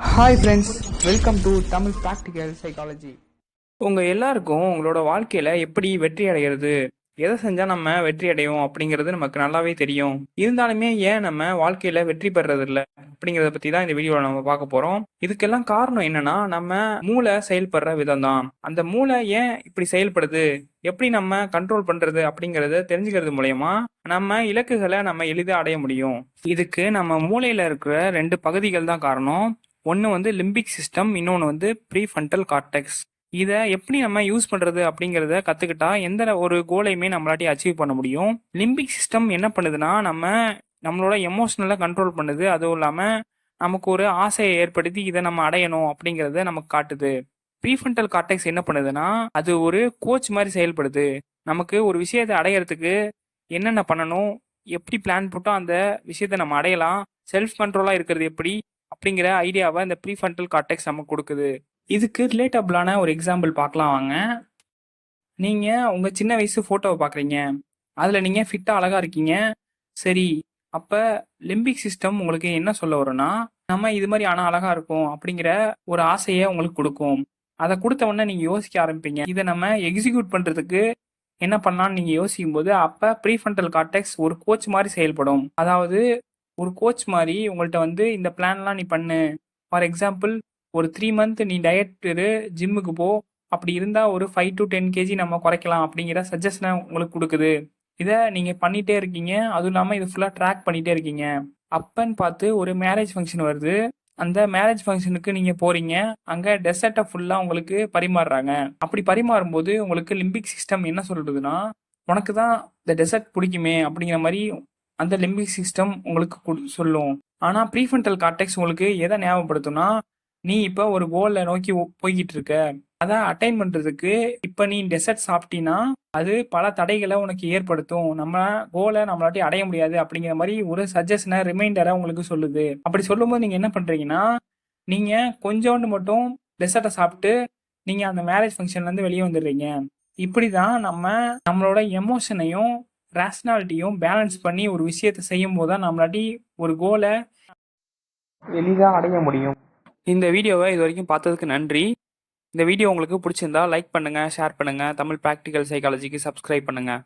Hi friends, welcome to Tamil practical psychology. உங்கள் எல்லாருக்கும் உங்களோட வாழ்க்கையில் எப்படி வெற்றி அடைகிறது, எதை செஞ்சால் நம்ம வெற்றி அடைவோம் அப்படிங்கிறது நமக்கு நல்லாவே தெரியும். இருந்தாலுமே ஏன் நம்ம வாழ்க்கையில் வெற்றி பெறதில்ல அப்படிங்கிறத பற்றி தான் இந்த வீடியோவில் நம்ம பார்க்க போகிறோம். இதுக்கெல்லாம் காரணம் என்னன்னா, நம்ம மூளை செயல்படுற விதம் தான். அந்த மூளை ஏன் இப்படி செயல்படுது, எப்படி நம்ம கண்ட்ரோல் பண்ணுறது அப்படிங்கிறத தெரிஞ்சுக்கிறது மூலயமா நம்ம இலக்குகளை நம்ம எளிதாக அடைய முடியும். இதுக்கு நம்ம மூளையில் இருக்கிற 2 பகுதிகள் தான் காரணம். ஒன்று வந்து லிம்பிக் சிஸ்டம், இன்னொன்று வந்து ப்ரீஃப்ரண்டல் கார்டெக்ஸ். இதை எப்படி நம்ம யூஸ் பண்ணுறது அப்படிங்கிறத கற்றுக்கிட்டா எந்த ஒரு கோலையுமே நம்மளாட்டி அச்சீவ் பண்ண முடியும். லிம்பிக் சிஸ்டம் என்ன பண்ணுதுன்னா, நம்மளோட எமோஷனலை கண்ட்ரோல் பண்ணுது. அதுவும் இல்லாமல் நமக்கு ஒரு ஆசையை ஏற்படுத்தி இதை நம்ம அடையணும் அப்படிங்கிறத நமக்கு காட்டுது. ப்ரீஃப்ரண்டல் கார்டெக்ஸ் என்ன பண்ணுதுன்னா, அது ஒரு கோச் மாதிரி செயல்படுது. நமக்கு ஒரு விஷயத்தை அடையிறதுக்கு என்னென்ன பண்ணணும், எப்படி பிளான் போட்டோம் அந்த விஷயத்தை நம்ம அடையலாம், செல்ஃப் கண்ட்ரோலாக இருக்கிறது எப்படி அப்படிங்கிற ஐடியாவை இந்த ப்ரீஃப்ரண்டல் கார்டெக்ஸ் நமக்கு கொடுக்குது. இதுக்கு ரிலேட்டபிளான ஒரு எக்ஸாம்பிள் பார்க்கலாம் வாங்க. நீங்கள் உங்கள் சின்ன வயசு ஃபோட்டோவை பார்க்குறீங்க. அதில் நீங்கள் ஃபிட்டாக அழகாக இருக்கீங்க. சரி, அப்போ லிம்பிக் சிஸ்டம் உங்களுக்கு என்ன சொல்ல வரும்னா, நம்ம இது மாதிரி ஆனால் அழகாக இருக்கும் அப்படிங்கிற ஒரு ஆசையை உங்களுக்கு கொடுக்கும். அதை கொடுத்த உடனே நீங்கள் யோசிக்க ஆரம்பிப்பீங்க. இதை நம்ம எக்ஸிக்யூட் பண்ணுறதுக்கு என்ன பண்ணலான்னு நீங்கள் யோசிக்கும் போது அப்போ ப்ரீஃப்ரண்டல் கார்டெக்ஸ் ஒரு கோச் மாதிரி செயல்படும். அதாவது ஒரு கோச் மாதிரி உங்கள்கிட்ட வந்து இந்த பிளான்லாம் நீ பண்ணு. ஃபார் எக்ஸாம்பிள், ஒரு 3 மந்த் நீ டயட் ஜிம்முக்கு போ. அப்படி இருந்தால் ஒரு 5 to 10 kg நம்ம குறைக்கலாம் அப்படிங்கிற சஜஷனை உங்களுக்கு கொடுக்குது. இதை நீங்கள் பண்ணிகிட்டே இருக்கீங்க. அதுவும் இல்லாமல் இது ஃபுல்லாக ட்ராக் பண்ணிகிட்டே இருக்கீங்க. அப்பன்னு பார்த்து ஒரு மேரேஜ் ஃபங்க்ஷன் வருது. அந்த மேரேஜ் ஃபங்க்ஷனுக்கு நீங்கள் போகிறீங்க. அங்கே டெசர்ட்டை ஃபுல்லாக உங்களுக்கு பரிமாறுறாங்க. அப்படி பரிமாறும்போது உங்களுக்கு லிம்பிக் சிஸ்டம் என்ன சொல்கிறதுனா, உனக்கு தான் இந்த டெசர்ட் பிடிக்குமே அப்படிங்கிற மாதிரி அந்த லிம்பிக் சிஸ்டம் உங்களுக்கு சொல்லும். ஆனால் ப்ரீஃப்ரண்டல் கார்டெக்ஸ் உங்களுக்கு எதை ஞாபகப்படுத்தும்னா, நீ இப்போ ஒரு கோலை நோக்கி போய்கிட்டு இருக்க. அதை அட்டைன் பண்ணுறதுக்கு இப்போ நீ டெசர்ட் சாப்பிட்டீன்னா அது பல தடைகளை உனக்கு ஏற்படுத்தும். நம்ம கோலை நம்மளாட்டி அடைய முடியாது அப்படிங்கிற மாதிரி ஒரு சஜஷனை, ரிமைண்டரை உங்களுக்கு சொல்லுது. அப்படி சொல்லும்போது நீங்கள் என்ன பண்ணுறீங்கன்னா, நீங்கள் கொஞ்சோண்டு மட்டும் டெசர்ட்டை சாப்பிட்டு நீங்கள் அந்த மேரேஜ் ஃபங்க்ஷன்லேருந்து வெளியே வந்துடுறீங்க. இப்படி தான் நம்மளோட எமோஷனையும் ரேஷனாலிட்டியும் பேலன்ஸ் பண்ணி ஒரு விஷயத்தை செய்யும் போது தான் நம்மளாட்டி ஒரு கோலை எளிதாக அடைய முடியும். இந்த வீடியோவை இது வரைக்கும் பார்த்ததுக்கு நன்றி. இந்த வீடியோ உங்களுக்கு பிடிச்சிருந்தா லைக் பண்ணுங்கள், ஷேர் பண்ணுங்கள். தமிழ் ப்ராக்டிக்கல் சைக்காலஜிக்கு சப்ஸ்கிரைப் பண்ணுங்கள்.